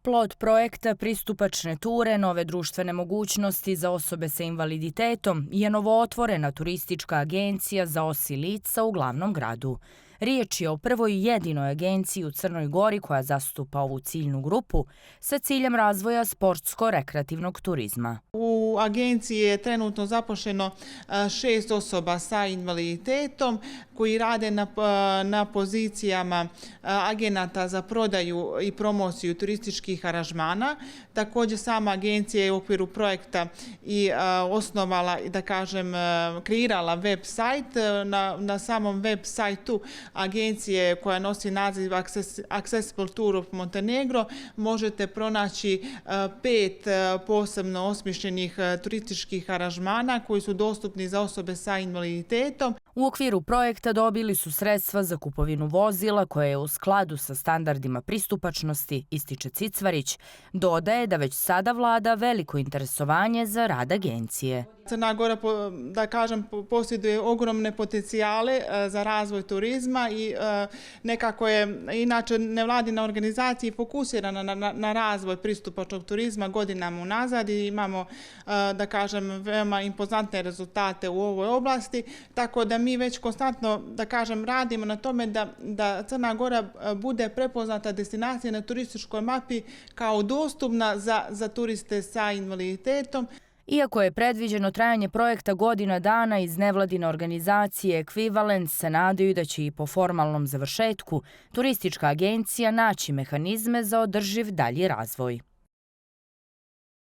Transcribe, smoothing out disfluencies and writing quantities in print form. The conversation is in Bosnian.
Plod projekta Pristupačne ture, nove društvene mogućnosti za osobe sa invaliditetom je novootvorena turistička agencija za OSI lica u glavnom gradu. Riječ je o prvoj i jedinoj agenciji u Crnoj Gori koja zastupa ovu ciljnu grupu sa ciljem razvoja sportsko-rekreativnog turizma. U agenciji je trenutno zaposleno 6 osoba sa invaliditetom koji rade na pozicijama agenata za prodaju i promociju turističkih aranžmana. Također sama agencija je u okviru projekta i osnovala, da kažem, kreirala web sajt. Na samom web sajtu agencije koja nosi naziv Accessible Tour of Montenegro možete pronaći 5 posebno osmišljenih turističkih aranžmana koji su dostupni za osobe sa invaliditetom. U okviru projekta dobili su sredstva za kupovinu vozila koje je u skladu sa standardima pristupačnosti, ističe Cicvarić. Dodaje da već sada vlada veliko interesovanje za rad agencije. Crna Gora, da kažem, posjeduje ogromne potencijale za razvoj turizma i nekako je inače nevladina organizacija fokusirana na razvoj pristupačnog turizma godinama unazad i imamo, da kažem, veoma impozantne rezultate u ovoj oblasti, tako da mi već konstantno, da kažem, radimo na tome da Crna Gora bude prepoznata destinacija na turističkoj mapi kao dostupna za turiste sa invaliditetom. Iako je predviđeno trajanje projekta godina dana, iz nevladine organizacije Ekvivalent se nadaju da će i po formalnom završetku turistička agencija naći mehanizme za održiv dalji razvoj.